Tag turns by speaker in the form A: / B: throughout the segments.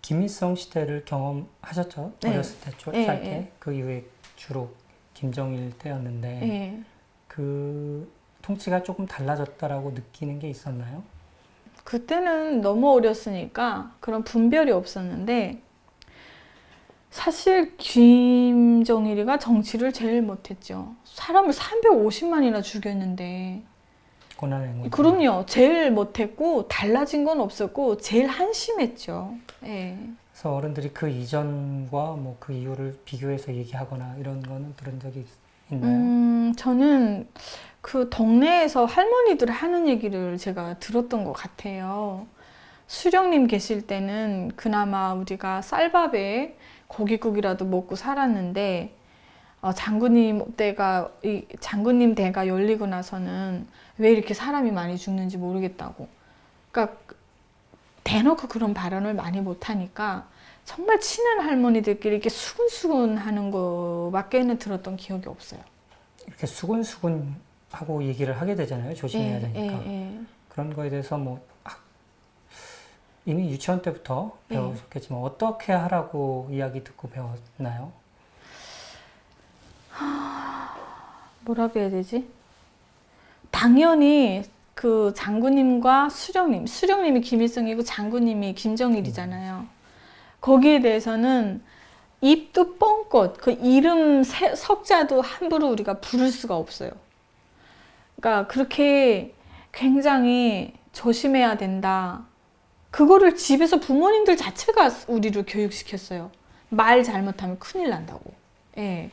A: 김일성 시대를 경험하셨죠?
B: 네.
A: 어렸을 때
B: 네,
A: 짧게.
B: 네.
A: 그 이후에 주로 김정일 때였는데
B: 예.
A: 그 통치가 조금 달라졌다라고 느끼는 게 있었나요?
B: 그때는 너무 어렸으니까 그런 분별이 없었는데 사실 김정일이가 정치를 제일 못했죠. 사람을 350만이나 죽였는데
A: 고난의
B: 그럼요. 제일 못했고 달라진 건 없었고 제일 한심했죠. 예.
A: 그래서 어른들이 그 이전과 뭐 그 이후를 비교해서 얘기하거나 이런 거는 들은 적이 있나요?
B: 저는 그 동네에서 할머니들 하는 얘기를 제가 들었던 것 같아요. 수령님 계실 때는 그나마 우리가 쌀밥에 고깃국이라도 먹고 살았는데 장군님 대가 열리고 나서는 왜 이렇게 사람이 많이 죽는지 모르겠다고. 그러니까 대놓고 그런 발언을 많이 못하니까 정말 친한 할머니들끼리 이렇게 수근수근 하는 거밖에는 들었던 기억이 없어요.
A: 이렇게 수근수근 하고 얘기를 하게 되잖아요. 조심해야 되니까.
B: 예.
A: 그런 거에 대해서 뭐 이미 유치원 때부터 배우셨겠지만 어떻게 하라고 이야기 듣고 배웠나요?
B: 뭐라고 해야 되지? 당연히 그 장군님과 수령님이 김일성이고 장군님이 김정일이잖아요. 거기에 대해서는 입도 뻥끗, 그 이름 석자도 함부로 우리가 부를 수가 없어요. 그러니까 그렇게 굉장히 조심해야 된다. 그거를 집에서 부모님들 자체가 우리를 교육시켰어요. 말 잘못하면 큰일 난다고. 예.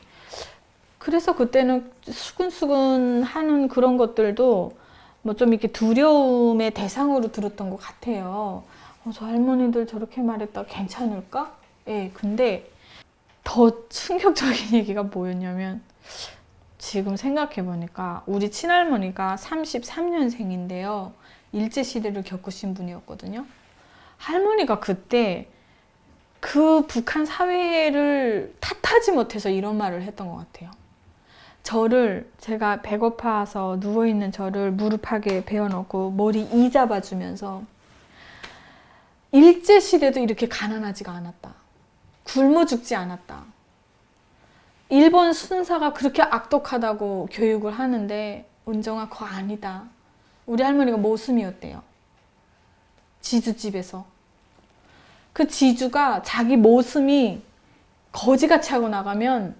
B: 그래서 그때는 수근수근 하는 그런 것들도 뭐 좀 이렇게 두려움의 대상으로 들었던 것 같아요. 저 할머니들 저렇게 말했다 괜찮을까? 예. 근데 더 충격적인 얘기가 뭐였냐면 지금 생각해보니까 우리 친할머니가 33년생인데요. 일제시대를 겪으신 분이었거든요. 할머니가 그때 그 북한 사회를 탓하지 못해서 이런 말을 했던 것 같아요. 제가 배고파서 누워있는 저를 무릎하게 베어놓고 머리 이 잡아주면서 일제시대도 이렇게 가난하지가 않았다. 굶어 죽지 않았다. 일본 순사가 그렇게 악독하다고 교육을 하는데 은정아 그거 아니다. 우리 할머니가 모순이었대요. 지주집에서. 그 지주가 자기 모습이 거지같이 하고 나가면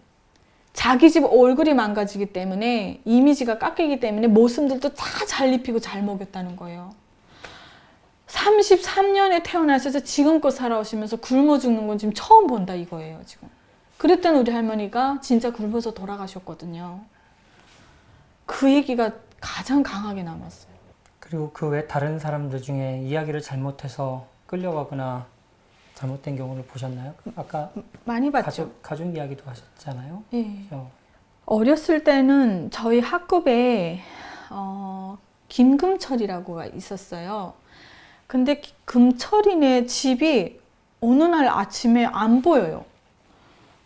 B: 자기 집 얼굴이 망가지기 때문에 이미지가 깎이기 때문에 모습들도 다 잘 입히고 잘 먹였다는 거예요. 33년에 태어나셔서 지금껏 살아오시면서 굶어 죽는 건 지금 처음 본다 이거예요. 지금. 그랬던 우리 할머니가 진짜 굶어서 돌아가셨거든요. 그 얘기가 가장 강하게 남았어요.
A: 그리고 그 외 다른 사람들 중에 이야기를 잘못해서 끌려가거나 잘못된 경우를 보셨나요? 아까
B: 많이 봤죠.
A: 가족 이야기도 하셨잖아요.
B: 예.
A: 그렇죠?
B: 어렸을 때는 저희 학급에 김금철이라고가 있었어요. 근데 금철이네 집이 어느 날 아침에 안 보여요.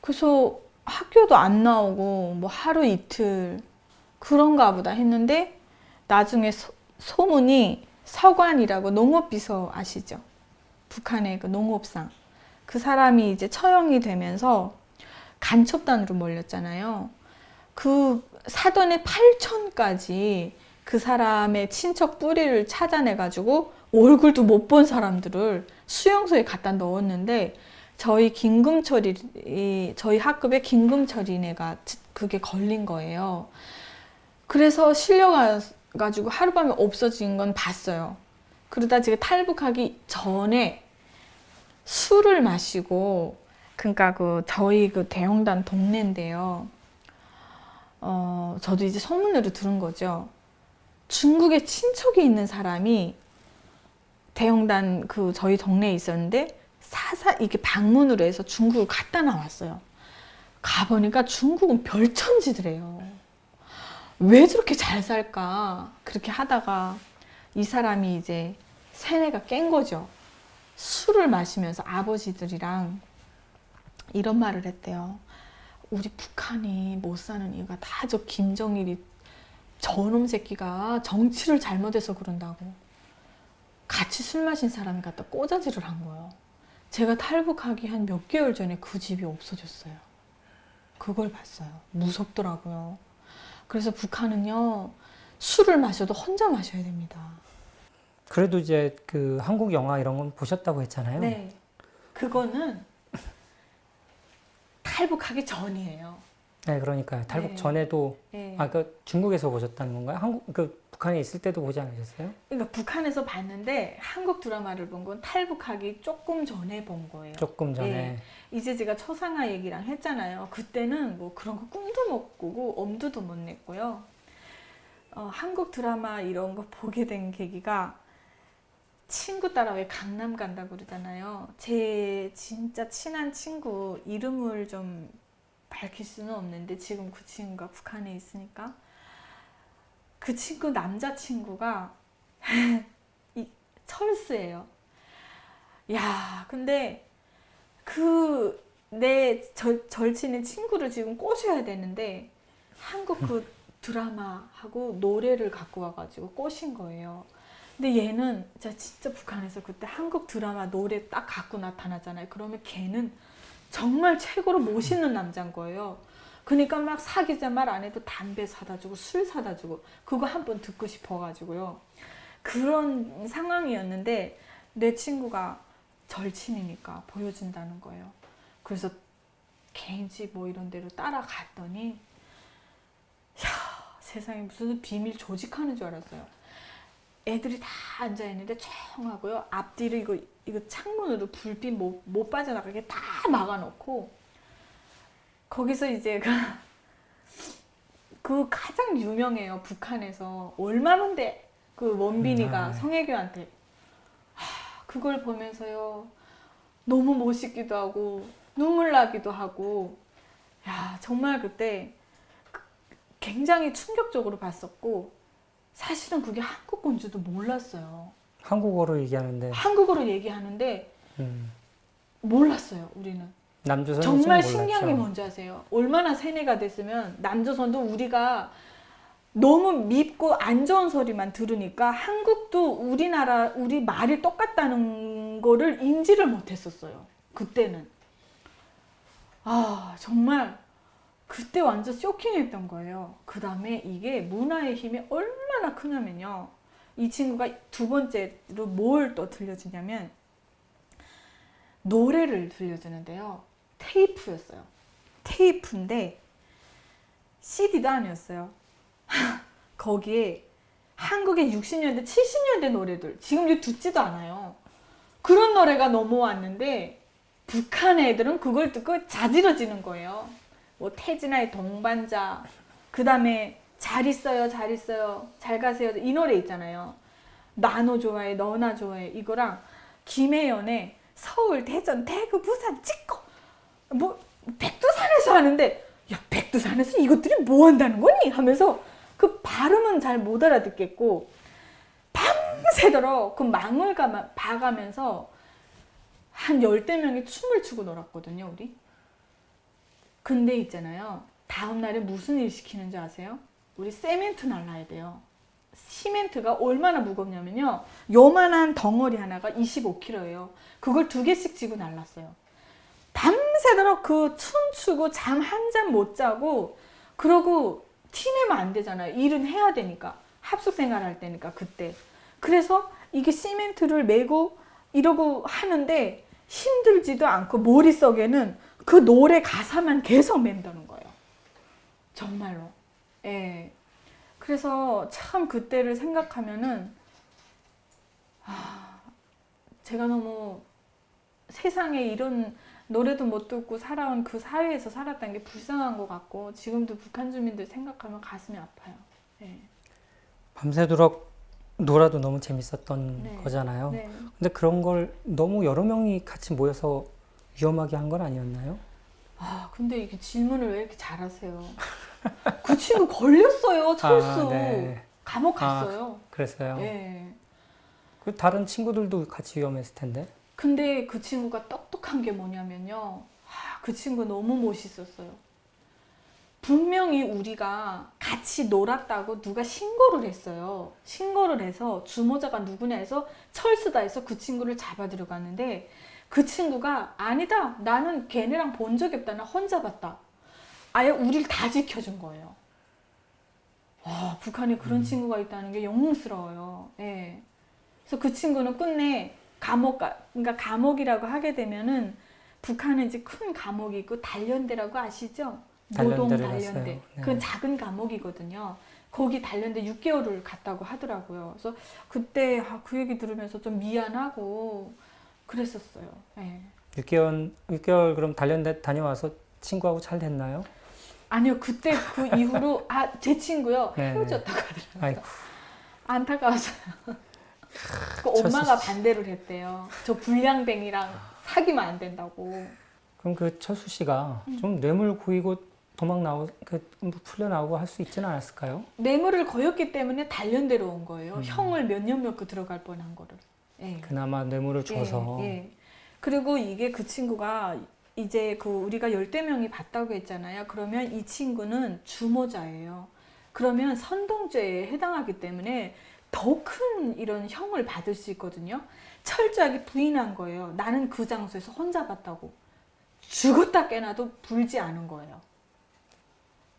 B: 그래서 학교도 안 나오고 뭐 하루 이틀 그런가 보다 했는데 나중에 소문이 서관이라고 농업비서 아시죠? 북한의 그 농업상. 그 사람이 이제 처형이 되면서 간첩단으로 몰렸잖아요. 그 사돈의 8촌까지 그 사람의 친척 뿌리를 찾아내가지고 얼굴도 못 본 사람들을 수용소에 갖다 넣었는데 저희 학급에 김금철이네가 그게 걸린 거예요. 그래서 실려가지고 하룻밤에 없어진 건 봤어요. 그러다 제가 탈북하기 전에 술을 마시고, 그러니까 저희 대형단 동네인데요. 저도 이제 소문으로 들은 거죠. 중국에 친척이 있는 사람이 대형단 저희 동네에 있었는데 이렇게 방문으로 해서 중국을 갔다 나왔어요. 가보니까 중국은 별천지더래요. 왜 저렇게 잘 살까? 그렇게 하다가 이 사람이 이제 세뇌가 깬 거죠. 술을 마시면서 아버지들이랑 이런 말을 했대요. 우리 북한이 못 사는 이유가 다 저 김정일이 저놈 새끼가 정치를 잘못해서 그런다고. 같이 술 마신 사람이 갖다 꼬자질을 한 거예요. 제가 탈북하기 한 몇 개월 전에 그 집이 없어졌어요. 그걸 봤어요. 무섭더라고요. 그래서 북한은요, 술을 마셔도 혼자 마셔야 됩니다.
A: 그래도 이제 그 한국 영화 이런 건 보셨다고 했잖아요.
B: 네. 그거는 탈북하기 전이에요.
A: 네, 그러니까요. 탈북
B: 네.
A: 전에도
B: 네.
A: 그 중국에서 보셨다는 건가요? 북한에 있을 때도 보지 않으셨어요?
B: 그러니까 북한에서 봤는데 한국 드라마를 본 건 탈북하기 조금 전에 본 거예요.
A: 조금 전에.
B: 예. 이제 제가 초상화 얘기랑 했잖아요. 그때는 뭐 그런 거 꿈도 못 꾸고 엄두도 못 냈고요. 한국 드라마 이런 거 보게 된 계기가 친구 따라 왜 강남 간다고 그러잖아요. 제 진짜 친한 친구 이름을 좀 밝힐 수는 없는데 지금 그 친구가 북한에 있으니까 그 친구 남자친구가 철수예요. 야, 근데 그 내 절친의 친구를 지금 꼬셔야 되는데 한국 그 드라마하고 노래를 갖고 와가지고 꼬신 거예요. 근데 얘는 진짜 북한에서 그때 한국 드라마 노래 딱 갖고 나타나잖아요. 그러면 걔는 정말 최고로 멋있는 남자인 거예요. 그러니까 막 사귀자 말 안 해도 담배 사다 주고 술 사다 주고 그거 한번 듣고 싶어가지고요. 그런 상황이었는데 내 친구가 절친이니까 보여준다는 거예요. 그래서 개인집 뭐 이런 데로 따라갔더니 야, 세상에 무슨 비밀 조직하는 줄 알았어요. 애들이 다 앉아 있는데 조용하고요. 앞뒤를 이거 창문으로 불빛 못 빠져나가게 다 막아놓고 거기서 이제 그 가장 유명해요. 북한에서 얼마만데 그 원빈이가 성혜교한테 그걸 보면서요 너무 멋있기도 하고 눈물 나기도 하고 야 정말 그때 굉장히 충격적으로 봤었고 사실은 그게 한국 건지도 몰랐어요.
A: 한국어로 얘기하는데.
B: 한국어로 얘기하는데 몰랐어요. 우리는.
A: 남조선은
B: 정말
A: 좀
B: 신기한 게
A: 몰랐죠.
B: 뭔지 아세요? 얼마나 세뇌가 됐으면 남조선도 우리가 너무 밉고 안 좋은 소리만 들으니까 한국도 우리 말이 똑같다는 거를 인지를 못했었어요. 그때는. 아 정말 그때 완전 쇼킹했던 거예요. 그 다음에 이게 문화의 힘이 얼마나 크냐면요. 이 친구가 두 번째로 뭘 또 들려주냐면 노래를 들려주는데요. 테이프였어요. 테이프인데 CD도 아니었어요. 거기에 한국의 60년대, 70년대 노래들 지금 이제 듣지도 않아요. 그런 노래가 넘어왔는데 북한 애들은 그걸 듣고 자지러지는 거예요. 뭐 태진아의 동반자, 그 다음에 잘 있어요, 잘 있어요, 잘 가세요 이 노래 있잖아요. 나너 좋아해, 너나 좋아해 이거랑 김혜연의 서울, 대전, 대구, 부산 찍고 뭐 백두산에서 하는데 야 백두산에서 이것들이 뭐 한다는 거니? 하면서 그 발음은 잘 못 알아듣겠고 밤새도록 그 망을 봐가면서 한 10대 명이 춤을 추고 놀았거든요 우리. 근데 있잖아요 다음날에 무슨 일 시키는 줄 아세요? 우리 세멘트 날라야 돼요. 시멘트가 얼마나 무겁냐면요 요만한 덩어리 하나가 25kg예요. 그걸 2개씩 지고 날랐어요. 밤새도록 그 춤추고 잠 한 잠 못 자고 그러고 티내면 안 되잖아요. 일은 해야 되니까. 합숙 생활할 때니까 그때. 그래서 이게 시멘트를 메고 이러고 하는데 힘들지도 않고 머릿속에는 그 노래 가사만 계속 맴도는 거예요. 정말로. 예. 그래서 참 그때를 생각하면은 제가 너무 세상에 이런 노래도 못 듣고 살아온 그 사회에서 살았다는 게 불쌍한 것 같고 지금도 북한 주민들 생각하면 가슴이 아파요. 네.
A: 밤새도록 놀아도 너무 재밌었던
B: 네.
A: 거잖아요.
B: 네.
A: 근데 그런 걸 너무 여러 명이 같이 모여서 위험하게 한 건 아니었나요?
B: 근데 이게 질문을 왜 이렇게 잘하세요? 그 친구 걸렸어요, 철수.
A: 네.
B: 감옥 갔어요.
A: 그랬어요.
B: 네.
A: 그 다른 친구들도 같이 위험했을 텐데.
B: 근데 그 친구가 똑똑한 게 뭐냐면요. 그 친구 너무 멋있었어요. 분명히 우리가 같이 놀았다고 누가 신고를 했어요. 신고를 해서 주모자가 누구냐 해서 철수다 해서 그 친구를 잡아 들어갔는데 그 친구가 아니다. 나는 걔네랑 본 적이 없다. 나 혼자 봤다. 아예 우리를 다 지켜준 거예요. 와, 북한에 그런 친구가 있다는 게 영웅스러워요. 예. 그래서 그 친구는 끝내 그러니까 감옥이라고 하게 되면은 북한은 이제 큰 감옥이 있고 단련대라고 아시죠? 노동
A: 단련대를
B: 단련대.
A: 갔어요. 네.
B: 그건 작은 감옥이거든요. 거기 단련대 6개월을 갔다고 하더라고요. 그래서 그때 그 얘기 들으면서 좀 미안하고 그랬었어요. 예.
A: 6개월 그럼 단련대 다녀와서 친구하고 잘 됐나요?
B: 아니요, 그때 그 이후로 제 친구요
A: 네네.
B: 헤어졌다고 하더라고요.
A: 아이고,
B: 안타까워서요. 그 엄마가 반대를 했대요. 저 불량뱅이랑 사귀면 안 된다고.
A: 그럼 그 철수 씨가 좀 뇌물 고이고 풀려 나오고 할 수 있지는 않았을까요?
B: 뇌물을 거였기 때문에 단련대로 온 거예요. 형을 몇 년 몇 그 들어갈 뻔한 거를. 예.
A: 그나마 뇌물을 줘서.
B: 예, 예. 그리고 이게 그 친구가 이제 우리가 10대 명이 봤다고 했잖아요. 그러면 이 친구는 주모자예요. 그러면 선동죄에 해당하기 때문에 더 큰 이런 형을 받을 수 있거든요. 철저하게 부인한 거예요. 나는 그 장소에서 혼자 봤다고. 죽었다 깨나도 불지 않은 거예요.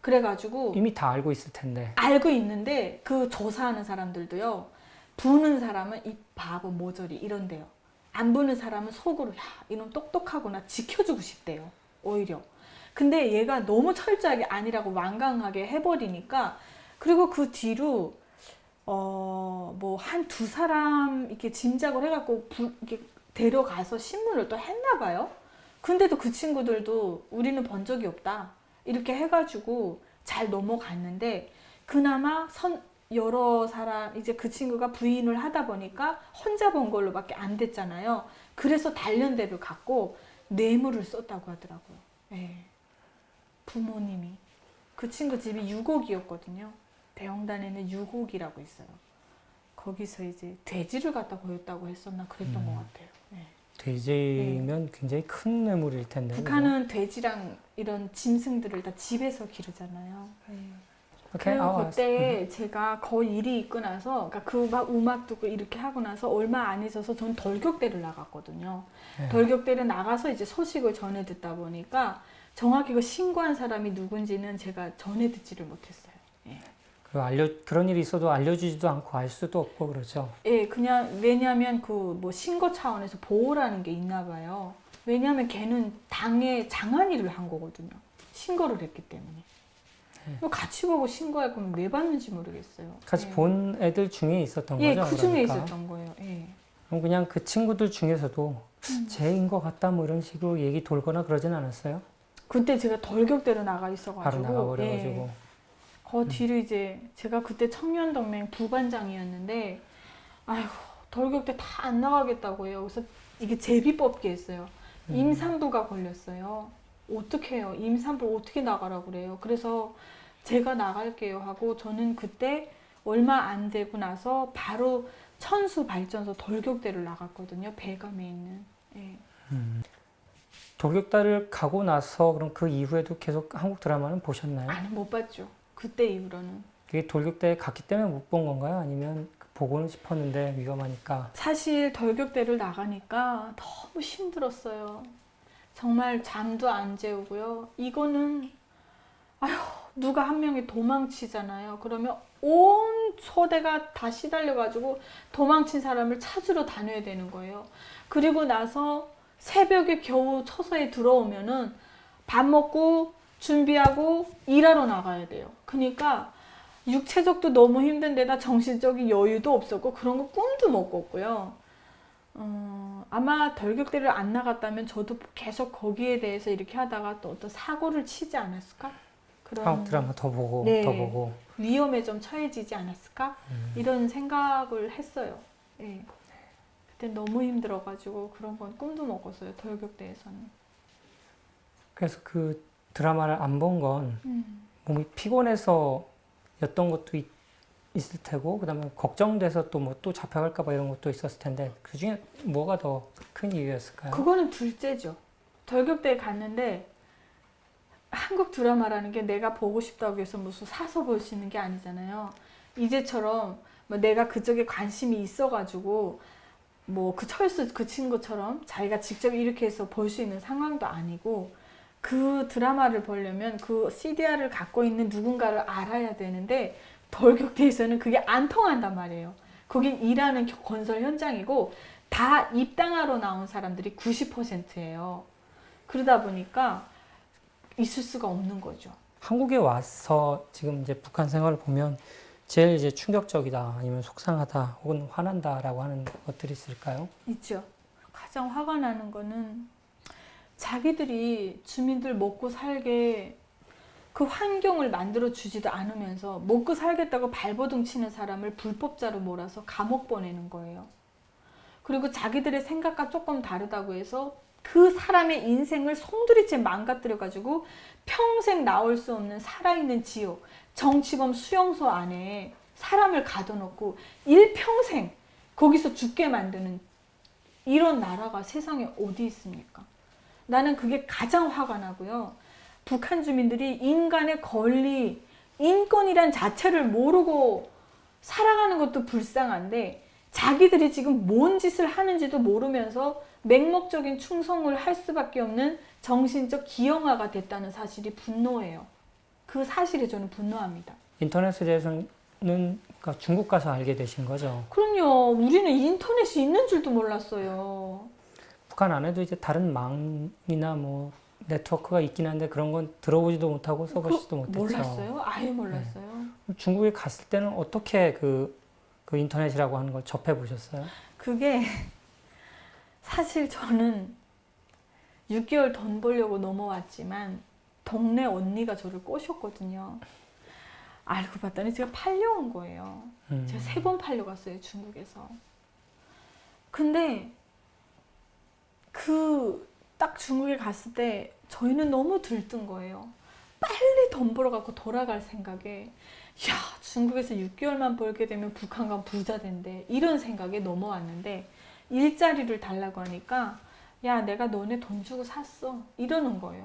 B: 그래가지고
A: 이미 다 알고 있을 텐데.
B: 알고 있는데 그 조사하는 사람들도요. 부는 사람은 이 바보 모조리 이런데요. 안 부는 사람은 속으로 야 이놈 똑똑하구나 지켜주고 싶대요. 오히려. 근데 얘가 너무 철저하게 아니라고 완강하게 해버리니까 그리고 그 뒤로 뭐 한 두 사람 이렇게 짐작을 해갖고 이렇게 데려가서 신문을 또 했나 봐요. 근데도 그 친구들도 우리는 본 적이 없다. 이렇게 해가지고 잘 넘어갔는데 그나마 여러 사람 이제 그 친구가 부인을 하다 보니까 혼자 본 걸로밖에 안 됐잖아요. 그래서 단련대를 갖고 뇌물을 썼다고 하더라고요. 예. 부모님이 그 친구 집이 유곡이었거든요. 대형단에는 유곡이라고 있어요. 거기서 이제 돼지를 갖다 보였다고 했었나 그랬던 것 같아요. 예.
A: 돼지면 굉장히 큰 뇌물일 텐데.
B: 북한은 돼지랑 이런 짐승들을 다 집에서 기르잖아요. 그리고 그때 제가 거의 일이 있고 나서 그러니까 그 막 음악 듣고 이렇게 하고 나서 얼마 안 있어서 전 돌격대를 나갔거든요.
A: 네.
B: 돌격대를 나가서 이제 소식을 전해 듣다 보니까 정확히 그 신고한 사람이 누군지는 제가 전해 듣지를 못했어요. 예.
A: 그런 일이 있어도 알려주지도 않고 알 수도 없고 그러죠.
B: 예, 그냥 왜냐하면 그 뭐 신고 차원에서 보호라는 게 있나 봐요. 왜냐하면 걔는 당에 장한일을 한 거거든요. 신고를 했기 때문에. 같이 보고 신고할 거면 왜 받는지 모르겠어요.
A: 같이
B: 예.
A: 본 애들 중에 있었던
B: 예,
A: 거죠.
B: 그 중에
A: 그러니까.
B: 있었던 거예요. 예.
A: 그럼 그냥 그 친구들 중에서도 쟤인 것 같다 뭐 이런 식으로 얘기 돌거나 그러진 않았어요?
B: 그때 제가 돌격대로 나가
A: 바로
B: 있어가지고
A: 나가버려가지고.
B: 예. 그 뒤로 이제 제가 그때 청년동맹 부반장이었는데 아이고 돌격대 다 안 나가겠다고 해요. 그래서 이게 제비 뽑기 했어요. 임산부가 걸렸어요. 어떻게 해요? 임산부 어떻게 나가라고 그래요? 그래서 제가 나갈게요 하고 저는 그때 얼마 안 되고 나서 바로 천수발전소 돌격대를 나갔거든요. 배감에 있는. 예.
A: 돌격대를 가고 나서 그럼 그 이후에도 계속 한국 드라마는 보셨나요?
B: 아니 못 봤죠. 그때 이후로는.
A: 그게 돌격대에 갔기 때문에 못 본 건가요? 아니면 보고는 싶었는데 위험하니까?
B: 사실 돌격대를 나가니까 너무 힘들었어요. 정말 잠도 안 재우고요. 이거는 아휴 누가 한 명이 도망치잖아요. 그러면 온 소대가 다 시달려가지고 도망친 사람을 찾으러 다녀야 되는 거예요. 그리고 나서 새벽에 겨우 처소에 들어오면은 밥 먹고 준비하고 일하러 나가야 돼요. 그러니까 육체적도 너무 힘든데다 정신적인 여유도 없었고 그런 거 꿈도 못 꿨고요. 아마 돌격대를 안 나갔다면 저도 계속 거기에 대해서 이렇게 하다가 또 어떤 사고를 치지 않았을까? 그런
A: 한국 드라마 더 보고
B: 네.
A: 더 보고.
B: 위험에 좀 처해지지 않았을까? 이런 생각을 했어요. 예. 그때 너무 힘들어가지고 그런 건 꿈도 못 꿨어요. 돌격대에서는.
A: 그래서 그 드라마를 안 본 건 몸이 피곤해서 였던 것도 있을 테고 그다음에 걱정돼서 또 뭐 또 잡혀갈까 봐 이런 것도 있었을 텐데 그 중에 뭐가 더 큰 이유였을까요?
B: 그거는 둘째죠. 돌격대에 갔는데 한국 드라마라는 게 내가 보고 싶다고 해서 무슨 사서 볼 수 있는 게 아니잖아요. 이제처럼 뭐 내가 그쪽에 관심이 있어가지고 뭐 그 철수 그 친구처럼 자기가 직접 이렇게 해서 볼 수 있는 상황도 아니고 그 드라마를 보려면 그 CDR을 갖고 있는 누군가를 알아야 되는데 돌격대에서는 그게 안 통한단 말이에요. 거긴 일하는 건설 현장이고 다 입당하러 나온 사람들이 90%예요. 그러다 보니까 있을 수가 없는 거죠.
A: 한국에 와서 지금 이제 북한 생활을 보면 제일 이제 충격적이다, 아니면 속상하다, 혹은 화난다라고 하는 것들이 있을까요?
B: 있죠. 가장 화가 나는 거는 자기들이 주민들 먹고 살게 그 환경을 만들어 주지도 않으면서 먹고 살겠다고 발버둥 치는 사람을 불법자로 몰아서 감옥 보내는 거예요. 그리고 자기들의 생각과 조금 다르다고 해서 그 사람의 인생을 송두리째 망가뜨려 가지고 평생 나올 수 없는 살아있는 지옥, 정치범 수용소 안에 사람을 가둬놓고 일평생 거기서 죽게 만드는 이런 나라가 세상에 어디 있습니까? 나는 그게 가장 화가 나고요. 북한 주민들이 인간의 권리, 인권이란 자체를 모르고 살아가는 것도 불쌍한데 자기들이 지금 뭔 짓을 하는지도 모르면서 맹목적인 충성을 할 수밖에 없는 정신적 기형아가 됐다는 사실이 분노해요. 그 사실에 저는 분노합니다.
A: 인터넷에 대해서는 그러니까 중국 가서 알게 되신 거죠.
B: 그럼요. 우리는 인터넷이 있는 줄도 몰랐어요.
A: 북한 안에도 이제 다른 망이나 뭐 네트워크가 있긴 한데 그런 건 들어보지도 못하고 써보지도 못했죠.
B: 몰랐어요? 아예 몰랐어요.
A: 네. 중국에 갔을 때는 어떻게 그 인터넷이라고 하는 걸 접해 보셨어요?
B: 그게 사실 저는 6개월 돈 벌려고 넘어왔지만 동네 언니가 저를 꼬셨거든요. 알고 봤더니 제가 팔려온 거예요. 제가 3번 팔려갔어요, 중국에서. 근데 딱 중국에 갔을 때 저희는 너무 들뜬 거예요. 빨리 돈 벌어갖고 돌아갈 생각에 야, 중국에서 6개월만 벌게 되면 북한 가면 부자 된대. 이런 생각에 넘어왔는데 일자리를 달라고 하니까 야, 내가 너네 돈 주고 샀어. 이러는 거예요.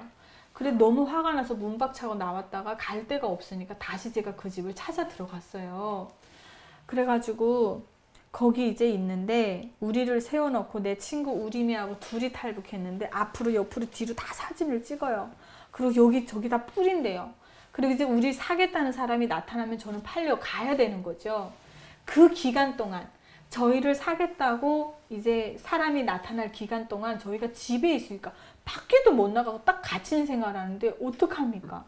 B: 그래 너무 화가 나서 문박차고 나왔다가 갈 데가 없으니까 다시 제가 그 집을 찾아 들어갔어요. 그래가지고 거기 이제 있는데 우리를 세워놓고 내 친구 우리미하고 둘이 탈북했는데 앞으로 옆으로 뒤로 다 사진을 찍어요. 그리고 여기 저기 다 뿌린대요. 그리고 이제 우리 사겠다는 사람이 나타나면 저는 팔려 가야 되는 거죠. 그 기간 동안 저희를 사겠다고 이제 사람이 나타날 기간 동안 저희가 집에 있으니까 밖에도 못 나가고 딱 갇힌 생활하는데 어떡합니까?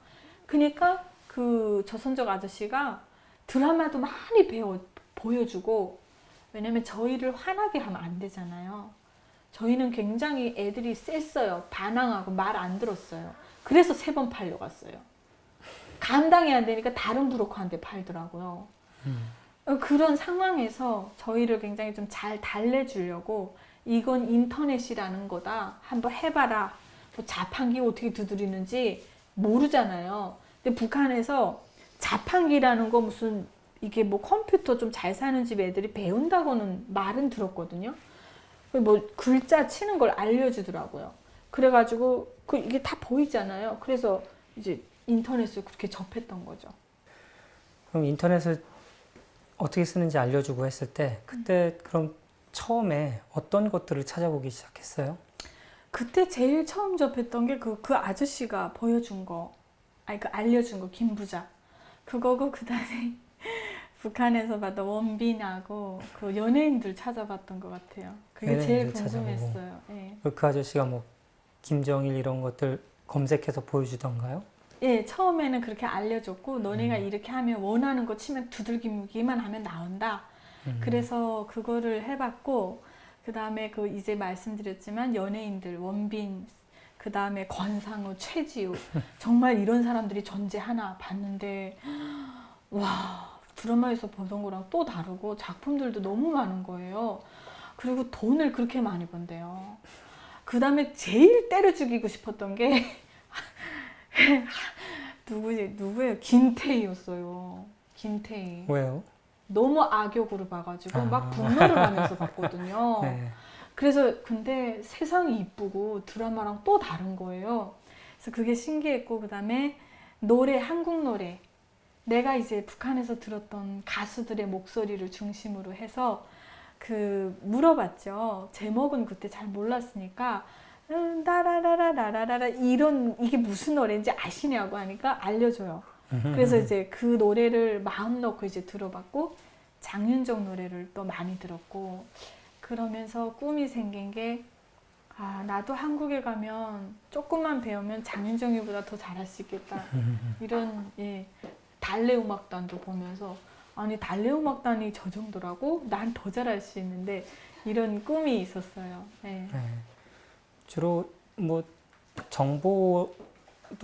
B: 그러니까 그 조선족 아저씨가 드라마도 많이 보여주고 왜냐면 저희를 화나게 하면 안 되잖아요. 저희는 굉장히 애들이 셌어요. 반항하고 말 안 들었어요. 그래서 3번 팔려갔어요. 감당이 안 되니까 다른 브로커한테 팔더라고요. 그런 상황에서 저희를 굉장히 좀 잘 달래주려고 이건 인터넷이라는 거다. 한번 해봐라. 뭐 자판기 어떻게 두드리는지 모르잖아요. 근데 북한에서 자판기라는 거 무슨 이게 뭐 컴퓨터 좀 잘 사는 집 애들이 배운다고는 말은 들었거든요. 뭐 글자 치는 걸 알려주더라고요. 그래가지고 이게 다 보이잖아요. 그래서 이제 인터넷을 그렇게 접했던 거죠.
A: 그럼 인터넷을 어떻게 쓰는지 알려주고 했을 때 그때 그럼 처음에 어떤 것들을 찾아보기 시작했어요?
B: 그때 제일 처음 접했던 게 그 아저씨가 보여준 거, 그 알려준 거, 김부자. 그거고 그다음에 북한에서 봤던 원빈하고 그 연예인들 찾아봤던 것 같아요. 그게 제일 궁금했어요. 네.
A: 그 아저씨가 뭐 김정일 이런 것들 검색해서 보여주던가요?
B: 예, 처음에는 그렇게 알려줬고 너네가 이렇게 하면 원하는 거 치면 두들기만 하면 나온다. 그래서 그거를 해봤고 그 다음에 그 이제 말씀드렸지만 연예인들 원빈 그 다음에 권상우, 최지우 정말 이런 사람들이 존재하나 봤는데 와 드라마에서 보던 거랑 또 다르고 작품들도 너무 많은 거예요. 그리고 돈을 그렇게 많이 번대요. 그 다음에 제일 때려 죽이고 싶었던 게 누구예요? 김태희였어요. 김태희.
A: 왜요?
B: 너무 악역으로 봐가지고 막 분노를 하면서 봤거든요.
A: 네.
B: 그래서 근데 세상이 이쁘고 드라마랑 또 다른 거예요. 그래서 그게 신기했고 그 다음에 노래, 한국 노래. 내가 이제 북한에서 들었던 가수들의 목소리를 중심으로 해서 그 물어봤죠. 제목은 그때 잘 몰랐으니까 따라라라라라라 이런 이게 무슨 노래인지 아시냐고 하니까 알려줘요. 그래서 이제 그 노래를 마음 놓고 이제 들어봤고 장윤정 노래를 또 많이 들었고 그러면서 꿈이 생긴 게 아, 나도 한국에 가면 조금만 배우면 장윤정이보다 더 잘할 수 있겠다. 이런 예, 달래 음악단도 보면서 아니 달래 음악단이 저 정도라고? 난 더 잘할 수 있는데 이런 꿈이 있었어요. 예.
A: 네. 주로 뭐 정보도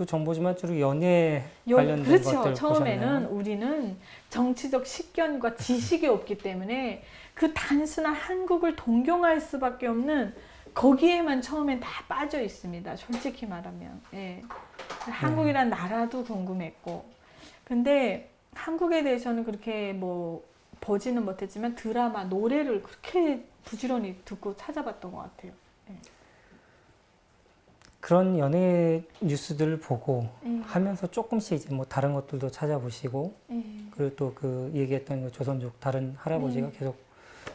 A: 정보지만 주로 연예 관련된
B: 그렇죠.
A: 것들
B: 처음에는
A: 보셨나요?
B: 우리는 정치적 식견과 지식이 없기 때문에 그 단순한 한국을 동경할 수밖에 없는 거기에만 처음엔 다 빠져 있습니다. 솔직히 말하면. 예. 한국이란 나라도 궁금했고. 근데 한국에 대해서는 그렇게 뭐 보지는 못했지만 드라마, 노래를 그렇게 부지런히 듣고 찾아봤던 것 같아요. 예.
A: 그런 연예 뉴스들을 보고
B: 예.
A: 하면서 조금씩 이제 뭐 다른 것들도 찾아보시고
B: 예.
A: 그리고 또 그 얘기했던 그 조선족 다른 할아버지가 계속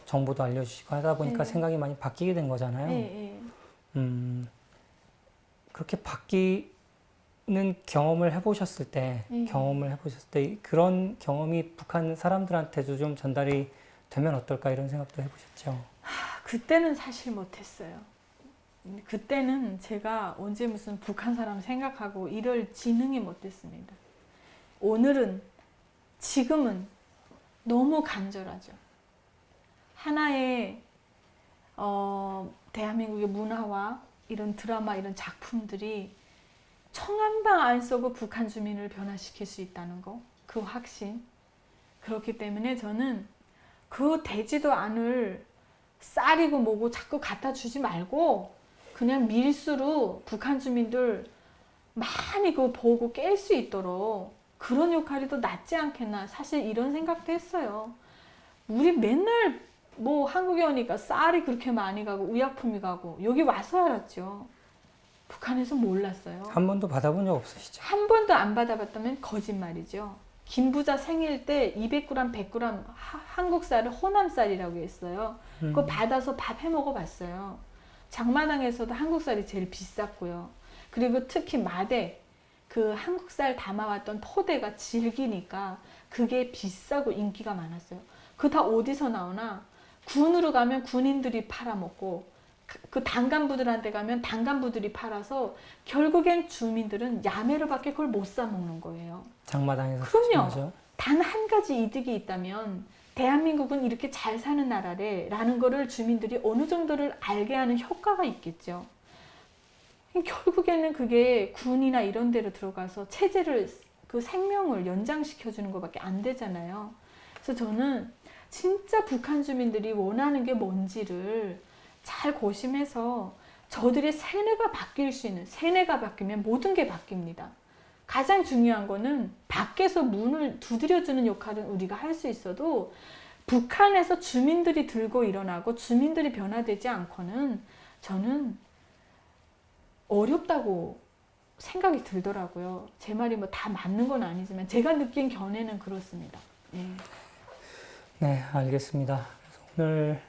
A: 정보도 알려주시고 하다 보니까
B: 네.
A: 생각이 많이 바뀌게 된 거잖아요.
B: 예.
A: 그렇게 바뀌는 경험을 해보셨을 때, 그런 경험이 북한 사람들한테도 좀 전달이 되면 어떨까 이런 생각도 해보셨죠?
B: 그때는 사실 못했어요. 그때는 제가 언제 무슨 북한 사람 생각하고 이럴 지능이 못 됐습니다. 오늘은, 지금은 너무 간절하죠. 하나의 대한민국의 문화와 이런 드라마, 이런 작품들이 청한방 안 쏘고 북한 주민을 변화시킬 수 있다는 거, 그 확신. 그렇기 때문에 저는 그 되지도 않을 쌀이고 뭐고 자꾸 갖다 주지 말고 그냥 밀수로 북한 주민들 많이 그거 보고 깰 수 있도록 그런 역할이 더 낫지 않겠나. 사실 이런 생각도 했어요. 우리 맨날 뭐 한국에 오니까 쌀이 그렇게 많이 가고 의약품이 가고 여기 와서 알았죠. 북한에서 몰랐어요.
A: 한 번도 받아본 적 없으시죠?
B: 한 번도 안 받아봤다면 거짓말이죠. 김부자 생일 때 200g, 100g 한국 쌀을 호남 쌀이라고 했어요. 그거 받아서 밥 해 먹어봤어요. 장마당에서도 한국 쌀이 제일 비쌌고요. 그리고 특히 마대, 그 한국 쌀 담아왔던 포대가 질기니까 그게 비싸고 인기가 많았어요. 그거 다 어디서 나오나? 군으로 가면 군인들이 팔아먹고 그 단간부들한테 가면 단간부들이 팔아서 결국엔 주민들은 야매로밖에 그걸 못 사 먹는 거예요.
A: 장마당에서
B: 그럼요. 단 한 가지 이득이 있다면 대한민국은 이렇게 잘 사는 나라래 라는 거를 주민들이 어느 정도를 알게 하는 효과가 있겠죠. 결국에는 그게 군이나 이런 데로 들어가서 체제를, 그 생명을 연장시켜 주는 것밖에 안 되잖아요. 그래서 저는 진짜 북한 주민들이 원하는 게 뭔지를 잘 고심해서 저들의 세뇌가 바뀔 수 있는, 세뇌가 바뀌면 모든 게 바뀝니다. 가장 중요한 거는 밖에서 문을 두드려주는 역할은 우리가 할 수 있어도 북한에서 주민들이 들고 일어나고 주민들이 변화되지 않고는 저는 어렵다고 생각이 들더라고요. 제 말이 뭐 다 맞는 건 아니지만 제가 느낀 견해는 그렇습니다.
A: 네, 알겠습니다. 그래서 오늘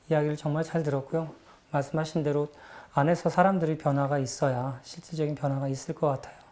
A: 이야기를 정말 잘 들었고요. 말씀하신 대로 안에서 사람들이 변화가 있어야 실질적인 변화가 있을 것 같아요.